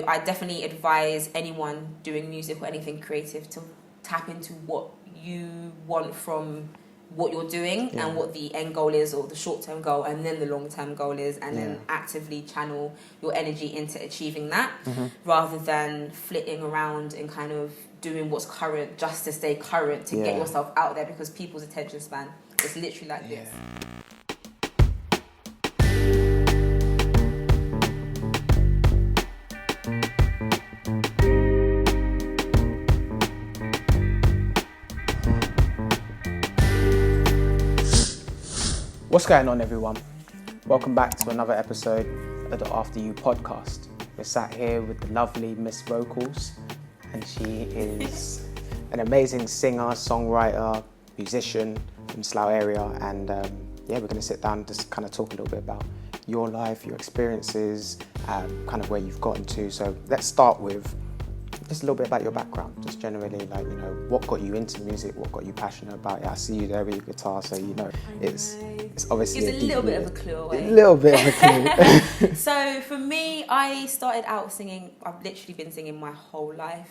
I definitely advise anyone doing music or anything creative to tap into what you want from what you're doing and what the end goal is, or the short-term goal and then the long-term goal is, and then actively channel your energy into achieving that, rather than flitting around and kind of doing what's current just to stay current, to get yourself out there, because people's attention span is literally like this. What's going on, everyone? Welcome back to another episode of the After You podcast. We're sat here with the lovely Miss Vocalz, and she is an amazing singer, songwriter, musician from Slough area, and we're going to sit down and just kind of talk a little bit about your life, your experiences, kind of where you've gotten to. So let's start with just a little bit about your background, just generally, like, you know, what got you into music, what got you passionate about it. I see you there with your guitar, so you know it's obviously a little bit of a clue away. A little bit of a clue. So for me, I started out singing. I've literally been singing my whole life.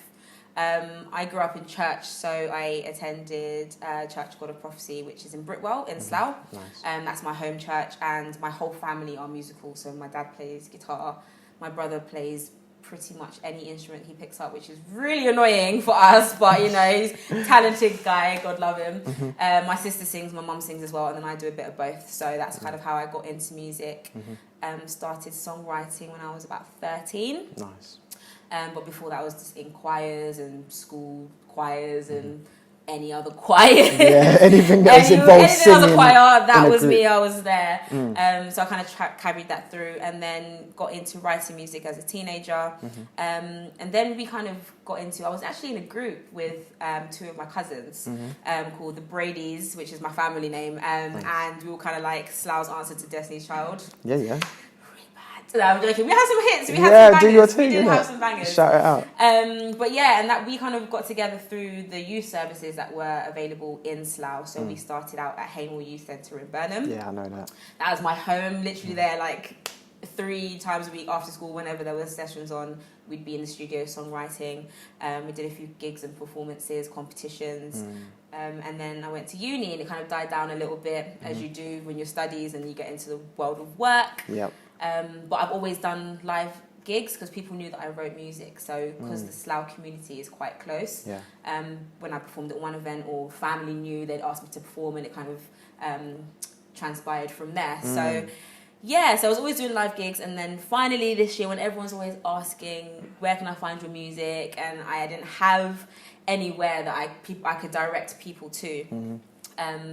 I grew up in church, so I attended Church God of Prophecy, which is in Britwell in Slough. Nice. That's my home church, and my whole family are musical. So my dad plays guitar, my brother plays pretty much any instrument he picks up, which is really annoying for us, but you know, he's a talented guy, God love him. My sister sings, my mum sings as well, and then I do a bit of both. So that's kind of how I got into music. Started songwriting when I was about 13. Nice. But before that I was just in choirs and school choirs and any other choir. Yeah, anything that was involved anything singing. Anything choir, that was group. me, I was there. So I kind of carried that through, and then got into writing music as a teenager. And then we kind of got into, I was actually in a group with two of my cousins called the Bradys, which is my family name. Nice. And we were kind of like Slough's answer to Destiny's Child. Yeah. No, I'm joking. We had some hits. We had some bangers. Do your thing. We did have some bangers. Shout it out. But yeah, and that we kind of got together through the youth services that were available in Slough. So we started out at Haymore Youth Centre in Burnham. Yeah, I know that. That was my home. Literally there, like 3 times a week after school, whenever there were sessions on, we'd be in the studio songwriting. We did a few gigs and performances, competitions. And then I went to uni, and it kind of died down a little bit, as you do when you're studies and you get into the world of work. Yep. But I've always done live gigs because people knew that I wrote music. So because the Slough community is quite close, when I performed at one event or family knew, they'd ask me to perform, and it kind of transpired from there. So I was always doing live gigs, and then finally this year, when everyone's always asking, where can I find your music? And I didn't have anywhere that I could direct people to.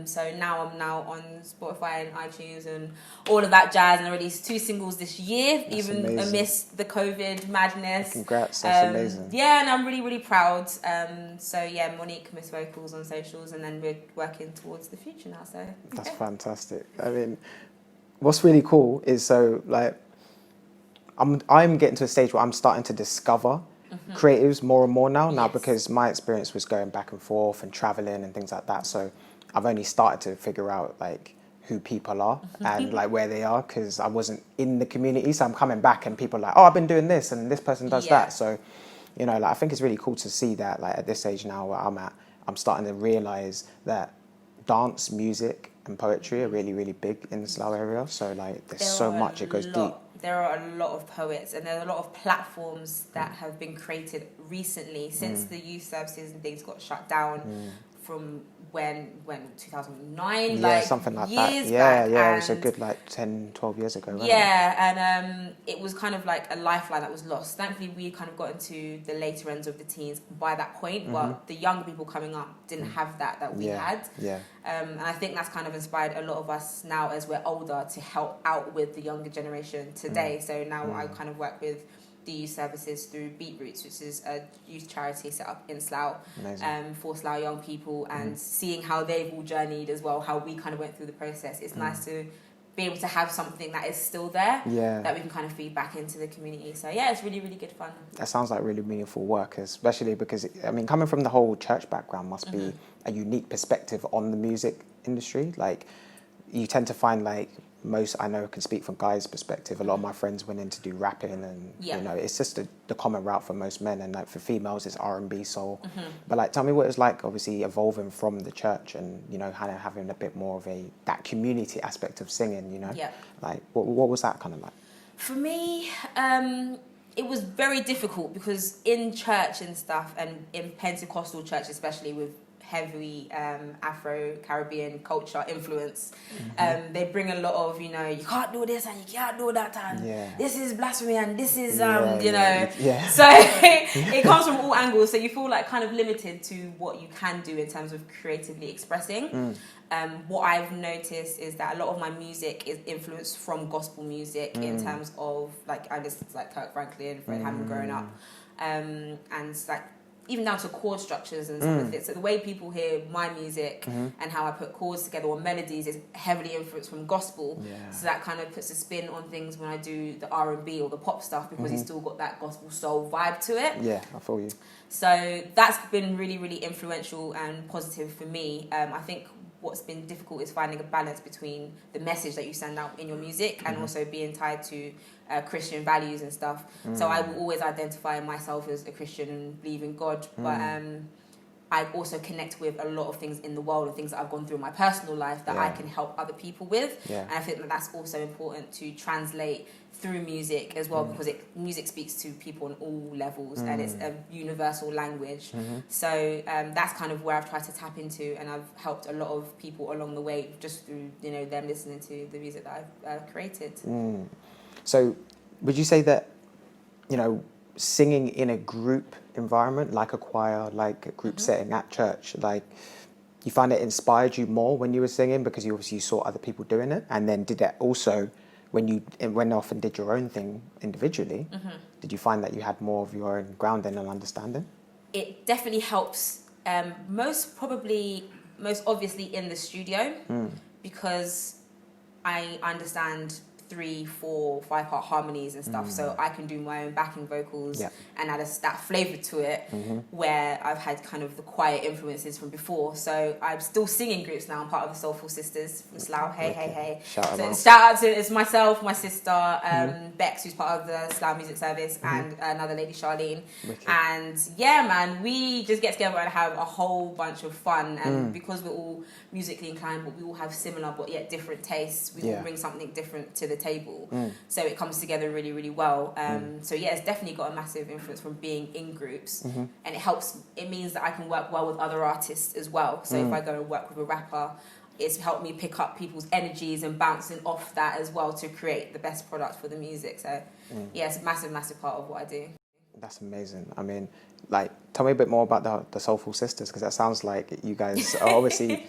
So now I'm on Spotify and iTunes and all of that jazz, and I released 2 singles this year, that's even amazing. Amidst the COVID madness. Congrats, that's amazing. Yeah, and I'm really, really proud. Monique, Miss Vocalz on socials, and then we're working towards the future now. So that's fantastic. I mean, what's really cool is, so like, I'm getting to a stage where I'm starting to discover creatives more and more now because my experience was going back and forth and traveling and things like that. So I've only started to figure out like who people are and like where they are, because I wasn't in the community. So I'm coming back and people are like, oh, I've been doing this and this person does that. So, you know, like, I think it's really cool to see that, like, at this age now where I'm at, I'm starting to realise that dance, music and poetry are really, really big in the Slough area. So like there's so much, it goes deep. There are a lot of poets, and there are a lot of platforms that have been created recently since the youth services and things got shut down from when 2009, like something like that. Back, it was a good like 10-12 years ago, wasn't it? And it was kind of like a lifeline that was lost. Thankfully we kind of got into the later ends of the teens by that point, but the younger people coming up didn't have that we had. And I think that's kind of inspired a lot of us now as we're older to help out with the younger generation today. So now I kind of work with the youth services through Beat Roots, which is a youth charity set up in Slough for Slough young people, and seeing how they've all journeyed as well, how we kind of went through the process. It's nice to be able to have something that is still there that we can kind of feed back into the community. So it's really, really good fun. That sounds like really meaningful work, especially because, I mean, coming from the whole church background must be a unique perspective on the music industry. Like, you tend to find like I know can speak from guys' perspective. A lot of my friends went in to do rapping, and you know, it's just the common route for most men. And like for females, it's R&B, soul. But like, tell me what it's like, obviously evolving from the church, and you know, kind of having a bit more of that community aspect of singing. You know, like what was that kind of like? For me, it was very difficult because in church and stuff, and in Pentecostal church especially, with heavy Afro-Caribbean culture influence, they bring a lot of, you know, you can't do this and you can't do that, and this is blasphemy and this is you know, so it comes from all angles, so you feel like kind of limited to what you can do in terms of creatively expressing. What I've noticed is that a lot of my music is influenced from gospel music, in terms of like I listened to like Kirk Franklin, Fred Hammond growing up, and like even down to chord structures and some of it. So the way people hear my music and how I put chords together or melodies is heavily influenced from gospel. So that kind of puts a spin on things when I do the R&B or the pop stuff, because it's still got that gospel soul vibe to it. Yeah, I feel you. So that's been really, really influential and positive for me. I think what's been difficult is finding a balance between the message that you send out in your music and also being tied to Christian values and stuff. So I will always identify myself as a Christian and believe in God, but I also connect with a lot of things in the world and things that I've gone through in my personal life that I can help other people with. And I think that that's also important to translate through music as well, because music speaks to people on all levels and it's a universal language. So that's kind of where I've tried to tap into, and I've helped a lot of people along the way just through, you know, them listening to the music that I've created. So would you say that, you know, singing in a group environment, like a choir, like a group setting at church, like you find it inspired you more when you were singing because you obviously saw other people doing it? And then did that also, when you went off and did your own thing individually, did you find that you had more of your own grounding and understanding? It definitely helps, most obviously in the studio, because I understand 3, 4, 5-part harmonies and stuff, so I can do my own backing vocals and add that flavour to it, where I've had kind of the quiet influences from before. So I'm still singing groups now. I'm part of the Soulful Sisters from Slough. Hey. Shout out to it's myself, my sister, Bex, who's part of the Slough Music Service, and another lady, Charlene. And yeah, man, we just get together and have a whole bunch of fun, and because we're all musically inclined, but we all have similar but yet different tastes, we all bring something different to the table, so it comes together really, really well. So yeah, it's definitely got a massive influence from being in groups, and it means that I can work well with other artists as well. So if I go and work with a rapper, it's helped me pick up people's energies and bouncing off that as well to create the best product for the music. So yeah, it's a massive part of what I do. That's amazing. I mean, like, tell me a bit more about the Soulful Sisters, because that sounds like you guys are obviously,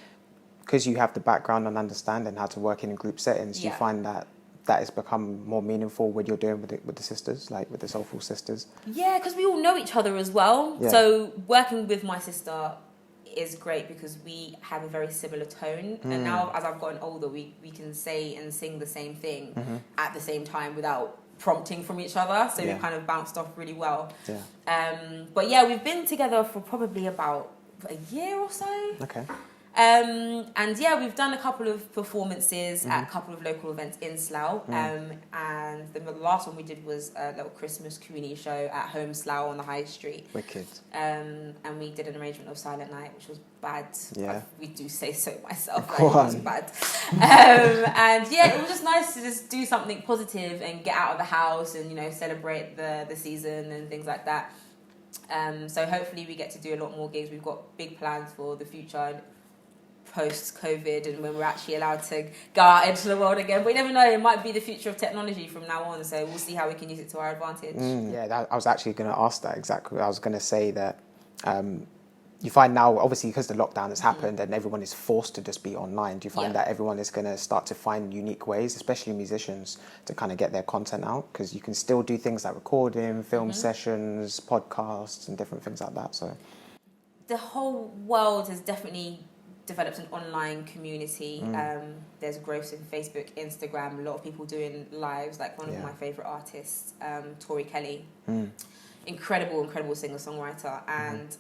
because you have the background and understanding how to work in group settings, you find that has become more meaningful when you're doing with the sisters, like with the Soulful Sisters? Yeah, because we all know each other as well. So working with my sister is great because we have a very similar tone, and now as I've gotten older, we can say and sing the same thing at the same time without prompting from each other, so we've kind of bounced off really well. But yeah, we've been together for probably about a year or so. And yeah, we've done a couple of performances at a couple of local events in Slough. And the last one we did was a little Christmas community show at home Slough on the High Street. Wicked. And we did an arrangement of Silent Night, which was bad. We do say so myself. Like, it was bad. And yeah, it was just nice to just do something positive and get out of the house and, you know, celebrate the season and things like that. So hopefully we get to do a lot more gigs. We've got big plans for the future, post-COVID, and when we're actually allowed to go out into the world again. But you never know, it might be the future of technology from now on, so we'll see how we can use it to our advantage. I was actually going to ask that exactly. I was going to say that you find now, obviously because the lockdown has happened and everyone is forced to just be online, do you find that everyone is going to start to find unique ways, especially musicians, to kind of get their content out? Because you can still do things like recording, film sessions, podcasts and different things like that. So the whole world has definitely developed an online community. There's growth in Facebook, Instagram, a lot of people doing lives, like one of my favourite artists, Tori Kelly. Incredible singer-songwriter. And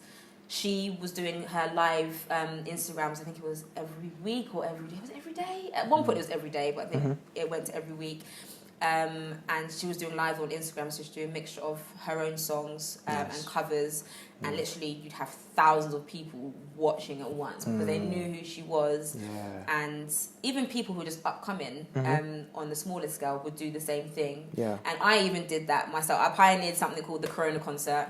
she was doing her live Instagrams. I think it was every week or every day. Was it every day? At one point it was every day, but I think it went to every week. And she was doing live on Instagram, so she's doing a mixture of her own songs and covers, and literally you'd have thousands of people watching at once because they knew who she was, and even people who were just upcoming on the smaller scale would do the same thing. And I even did that myself. I pioneered something called the Corona Concert.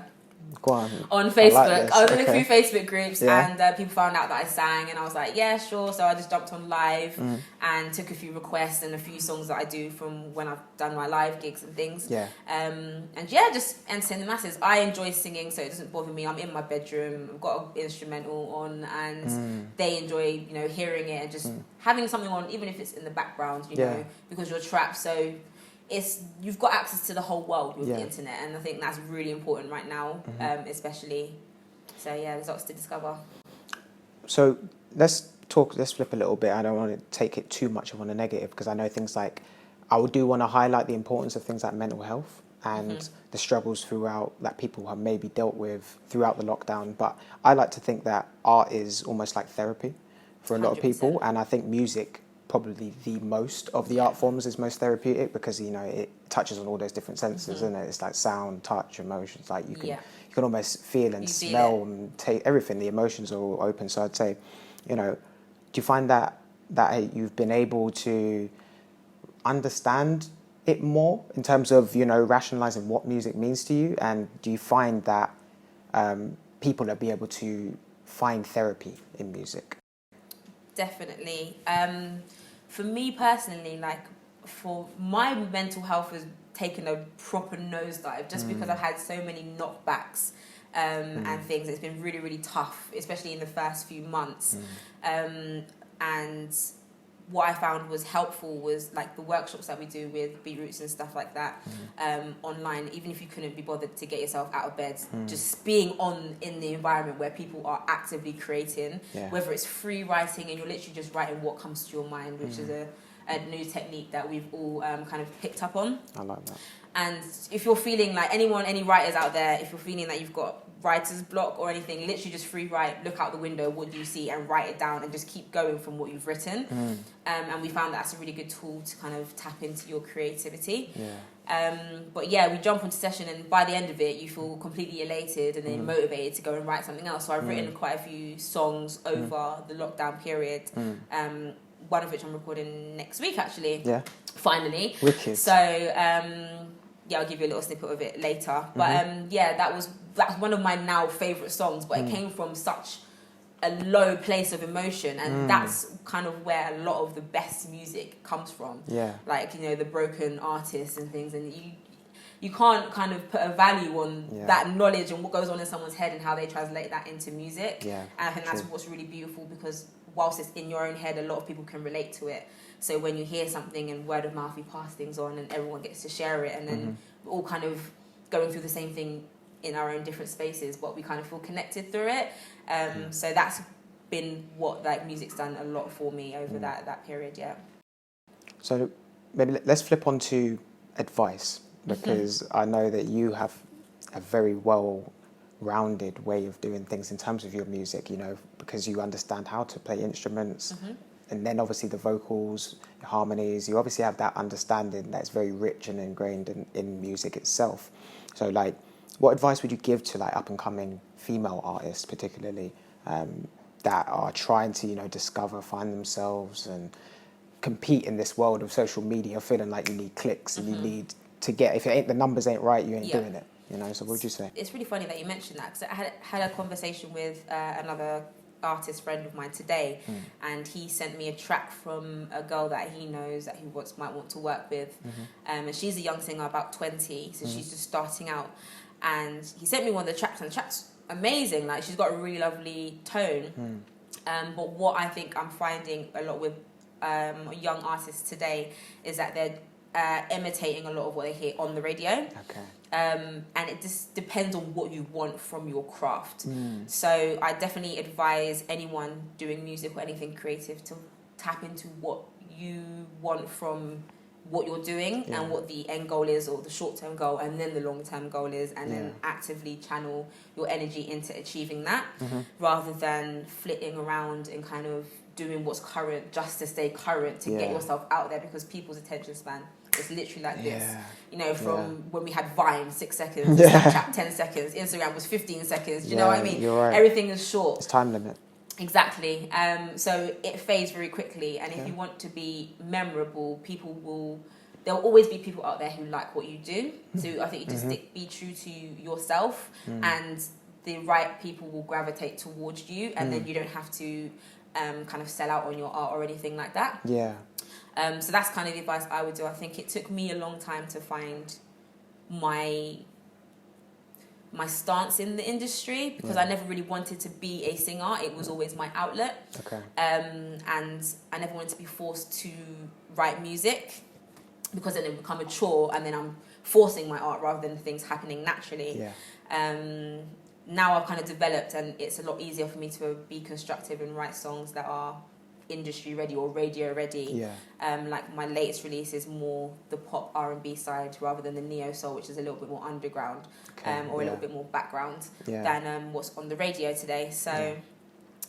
Go on Facebook. I was in a few Facebook groups and people found out that I sang, and I was like, yeah, sure. So I just jumped on live and took a few requests and a few songs that I do from when I've done my live gigs and things. Just entertain the masses. I enjoy singing, so it doesn't bother me. I'm in my bedroom, I've got an instrumental on, and they enjoy, you know, hearing it and just having something on, even if it's in the background, you know, because you're trapped. So you've got access to the whole world with the internet, and I think that's really important right now, especially. So there's lots to discover. So let's flip a little bit. I don't want to take it too much on a negative, because I know things like, I do want to highlight the importance of things like mental health and the struggles throughout that people have maybe dealt with throughout the lockdown. But I like to think that art is almost like therapy for a lot of people, and I think music, probably the most of the art forms, is most therapeutic, because, you know, it touches on all those different senses, isn't it? It's like sound, touch, emotions. Like you can almost feel and smell and taste everything. The emotions are all open. So I'd say, you know, do you find that you've been able to understand it more in terms of, you know, rationalizing what music means to you? And do you find that people will be able to find therapy in music? Definitely. For me personally, like, for my mental health has taken a proper nosedive just because I've had so many knockbacks and things. It's been really, really tough, especially in the first few months. And what I found was helpful was like the workshops that we do with Beatroots and stuff like that online. Even if you couldn't be bothered to get yourself out of bed, just being in the environment where people are actively creating, whether it's free writing and you're literally just writing what comes to your mind, which is a new technique that we've all kind of picked up on. I like that. And if you're feeling like any writers out there, if you're feeling that you've got writer's block or anything, literally just free write, look out the window, what do you see, and write it down and just keep going from what you've written. And we found that's a really good tool to kind of tap into your creativity. But we jump onto session, and by the end of it you feel completely elated and then motivated to go and write something else. So I've written quite a few songs over the lockdown period, one of which I'm recording next week actually. Finally. Wicked. So I'll give you a little snippet of it later. But that's one of my now favourite songs, but it came from such a low place of emotion, and that's kind of where a lot of the best music comes from. Like, you know, the broken artists and things, and you can't kind of put a value on that knowledge and what goes on in someone's head and how they translate that into music. And I think that's what's really beautiful, because whilst it's in your own head, a lot of people can relate to it. So when you hear something and word of mouth, you pass things on and everyone gets to share it, and then we're all kind of going through the same thing in our own different spaces, but we kind of feel connected through it. So that's been what like music's done a lot for me over that period. So maybe let's flip on to advice, because I know that you have a very well-rounded way of doing things in terms of your music, you know, because you understand how to play instruments, and then obviously the vocals, the harmonies. You obviously have that understanding that's very rich and ingrained in music itself. So like, what advice would you give to like up and coming female artists, particularly, that are trying to, you know, discover, find themselves and compete in this world of social media, feeling like you need clicks and you need to get, if the numbers ain't right, you ain't doing it, you know? So what would you say? It's really funny that you mentioned that, because I had a conversation with another artist friend of mine today, and he sent me a track from a girl that he knows that he might want to work with, and she's a young singer, about 20, so she's just starting out. And he sent me one of the tracks, and the track's amazing. Like, she's got a really lovely tone. But what I think I'm finding a lot with young artists today is that they're imitating a lot of what they hear on the radio. And it just depends on what you want from your craft. So I definitely advise anyone doing music or anything creative to tap into what you want from what you're doing and what the end goal is, or the short-term goal, and then the long-term goal is, and then actively channel your energy into achieving that, rather than flitting around and kind of doing what's current just to stay current, to get yourself out there, because people's attention span is literally like this. You know, from when we had Vine, 6 seconds, Snapchat, 10 seconds, Instagram was 15 seconds. Do you know what I mean? You're right. Everything is short. It's time limit. Exactly. So it fades very quickly, and if you want to be memorable, there'll always be people out there who like what you do. So I think you just be true to yourself, and the right people will gravitate towards you, and then you don't have to kind of sell out on your art or anything like that. So that's kind of the advice I would do. I think it took me a long time to find my stance in the industry, because I never really wanted to be a singer. It was always my outlet. And I never wanted to be forced to write music, because then it would become a chore, and then I'm forcing my art rather than things happening naturally. Now I've kind of developed, and it's a lot easier for me to be constructive and write songs that are industry ready or radio ready. Like my latest release is more the pop R&B side rather than the neo soul, which is a little bit more underground, or a little bit more background than what's on the radio today. So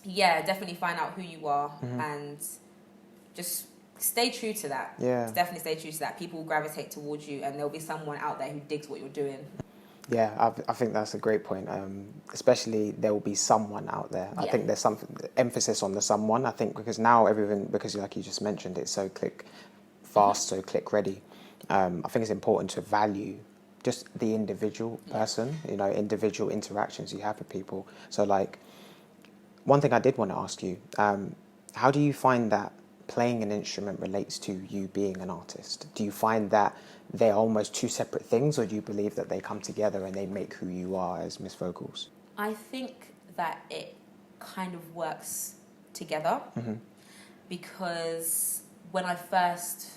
definitely find out who you are and just stay true to that. Definitely stay true to that. People will gravitate towards you, and there'll be someone out there who digs what you're doing. I think that's a great point. Especially there will be someone out there. I think there's some emphasis on the someone. I think because now because like you just mentioned, it's so click fast, so click ready. I think it's important to value just the individual person, you know, individual interactions you have with people. So like, one thing I did want to ask you, how do you find that playing an instrument relates to you being an artist? Do you find that they're almost two separate things, or do you believe that they come together and they make who you are as Miss Vocalz? I think that it kind of works together, because when I first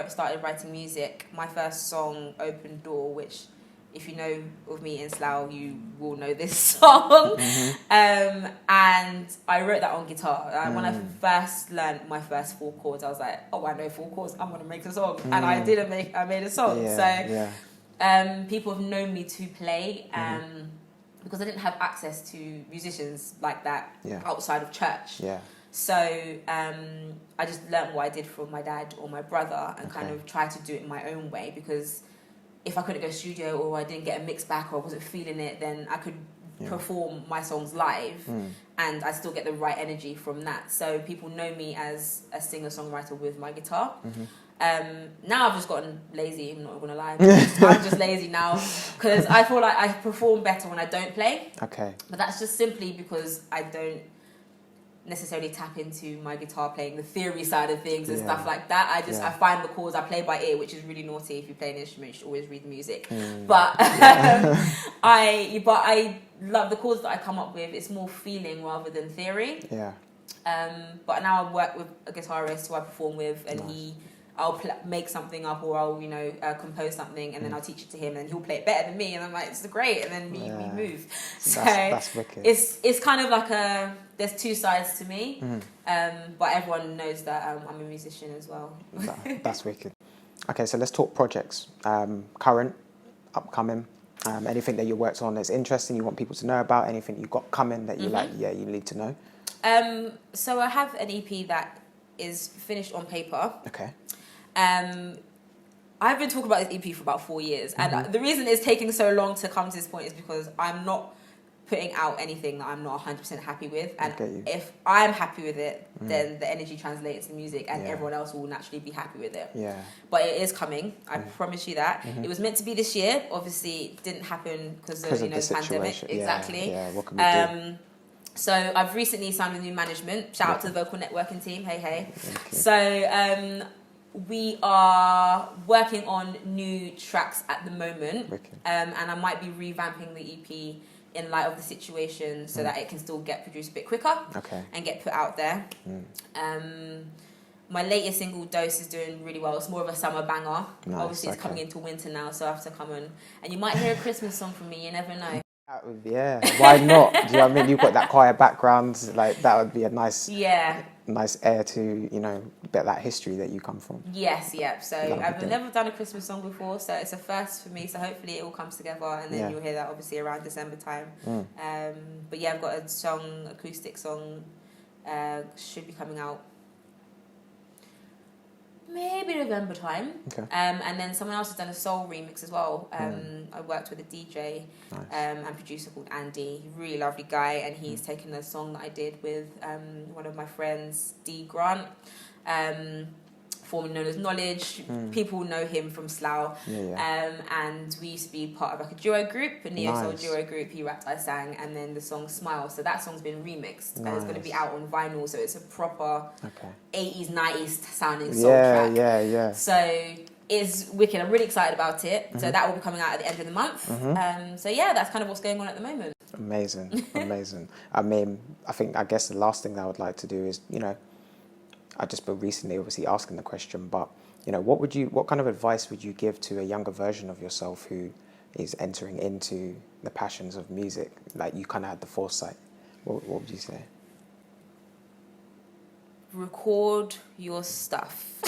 started writing music, my first song, Open Door, which if you know of me in Slough, you will know this song. And I wrote that on guitar. When I first learned my first 4 chords, I was like, oh, I know 4 chords, I'm going to make a song. And I made a song. People have known me to play because I didn't have access to musicians like that outside of church. So I just learned what I did from my dad or my brother, and kind of tried to do it in my own way, because if I couldn't go studio, or I didn't get a mix back, or I wasn't feeling it, then I could perform my songs live, and I still get the right energy from that. So people know me as a singer-songwriter with my guitar. Now I've just gotten lazy, I'm not gonna lie. I'm just lazy now, because I feel like I perform better when I don't play. But that's just simply because I don't necessarily tap into my guitar playing, the theory side of things and stuff like that. I find the chords, I play by ear, which is really naughty. If you play an instrument, you should always read the music. But I love the chords that I come up with. It's more feeling rather than theory. But now I work with a guitarist who I perform with, and I'll make something up, or I'll compose something, and then I'll teach it to him, and he'll play it better than me, and I'm like, it's great, and then we move. So that's wicked. It's kind of like there's 2 sides to me, but everyone knows that I'm a musician as well. That's wicked. Okay, so let's talk projects. Current, upcoming, anything that you worked on that's interesting, you want people to know about, anything you've got coming that you you need to know? So I have an EP that is finished on paper. I've been talking about this EP for about 4 years, and the reason it's taking so long to come to this point is because I'm not putting out anything that I'm not 100% happy with, and if I'm happy with it, then the energy translates to music, and everyone else will naturally be happy with it. But it is coming, I promise you that. It was meant to be this year, obviously it didn't happen because of the pandemic. What can we do? So I've recently signed a new management. Shout out to the vocal networking team. Hey. So we are working on new tracks at the moment, and I might be revamping the EP in light of the situation, so that it can still get produced a bit quicker and get put out there. My latest single, Dose, is doing really well. It's more of a summer banger. Obviously it's coming into winter now, so I have to come on, and you might hear a Christmas song from me, you never know. That would be, yeah. Why not? Do you know what I mean? You've got that choir background, like that would be a nice air to, you know, get that history that you come from. Yes, yeah. So I've never done a Christmas song before, so it's a first for me. So hopefully it all comes together, and then you'll hear that obviously around December time. But yeah, I've got a song, acoustic song, should be coming out maybe November time. Okay. And then someone else has done a soul remix as well. I worked with a DJ and producer called Andy, really lovely guy, and he's taken a song that I did with one of my friends, D Grant, formerly known as Knowledge. People know him from Slough. And we used to be part of like a duo group, a neo-soul duo group. He rapped, I sang, and then the song Smile. So that song's been remixed and it's going to be out on vinyl. So it's a proper 80s, 90s sounding soul track. So it's wicked. I'm really excited about it. So that will be coming out at the end of the month. So yeah, that's kind of what's going on at the moment. Amazing. I guess the last thing that I would like to do is, you know, I just been recently obviously asking the question, but you know, what kind of advice would you give to a younger version of yourself who is entering into the passions of music? Like you kind of had the foresight. What would you say? Record your stuff.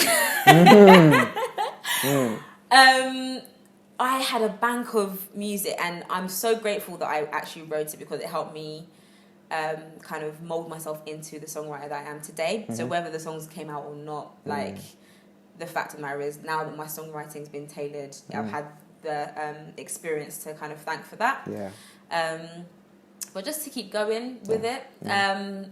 I had a bank of music, and I'm so grateful that I actually wrote it because it helped me kind of mold myself into the songwriter that I am today. So whether the songs came out or not, like the fact of the matter is now that my songwriting's been tailored, I've had the experience to kind of thank for that. But just to keep going with it and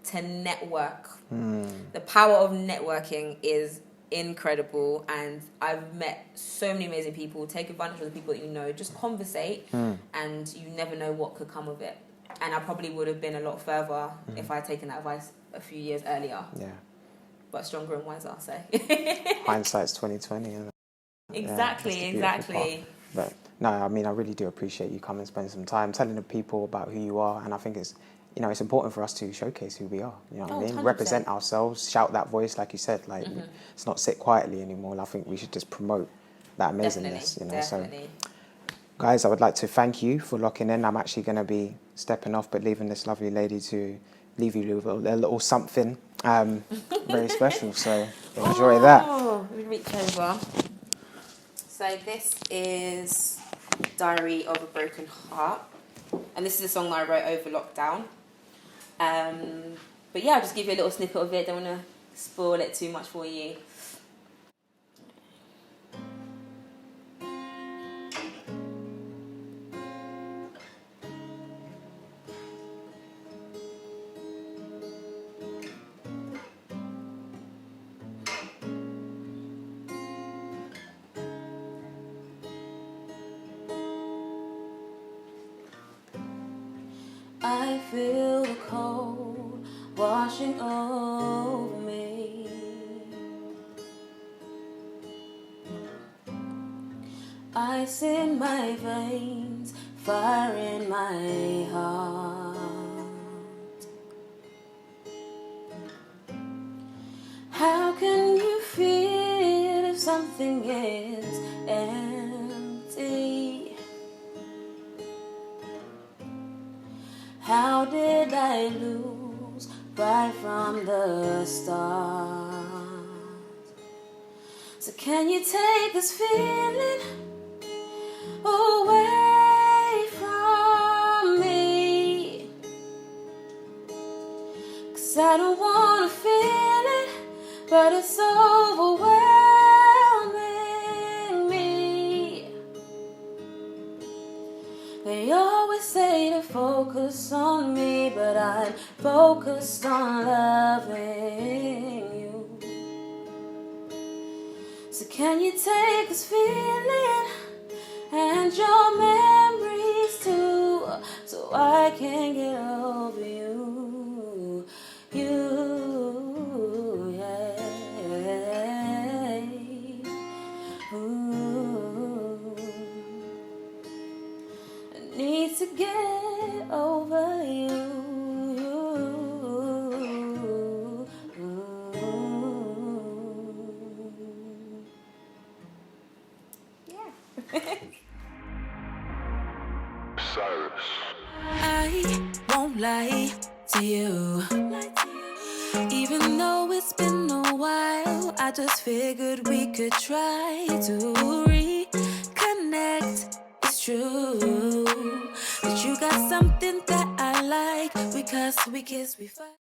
to network. The power of networking is incredible, and I've met so many amazing people. Take advantage of the people that you know, just conversate, and you never know what could come of it. And I probably would have been a lot further if I had taken that advice a few years earlier. But stronger and wiser, so hindsight's 2020, isn't it? Exactly. But no, I mean, I really do appreciate you coming and spending some time telling the people about who you are, and I think it's, you know, it's important for us to showcase who we are. You know what I mean? 100%. Represent ourselves, shout that voice, like you said. Like, it's not sit quietly anymore. I think we should just promote that amazingness. You know, so guys, I would like to thank you for locking in. I'm actually going to be stepping off, but leaving this lovely lady to leave you with a little something very special. So enjoy that. Let me reach over. So this is Diary of a Broken Heart, and this is a song that I wrote over lockdown. But yeah, I'll just give you a little snippet of it. Don't want to spoil it too much for you. I feel the cold washing over me. Ice in my veins, fire in my heart. How can you feel if something is empty? How did I lose right from the start? So can you take this feeling away from me? 'Cause I don't wanna feel it, but it's overwhelming me. They always say to focus on me, but I'm focused on loving you. So can you take this feeling and your memories too, so I can get over you, yeah. Ooh. I need to get over you. Yeah. lie to you. Even though it's been a while, I just figured we could try to reconnect. It's true, but you got something that I like. We cuss, we kiss, we fight.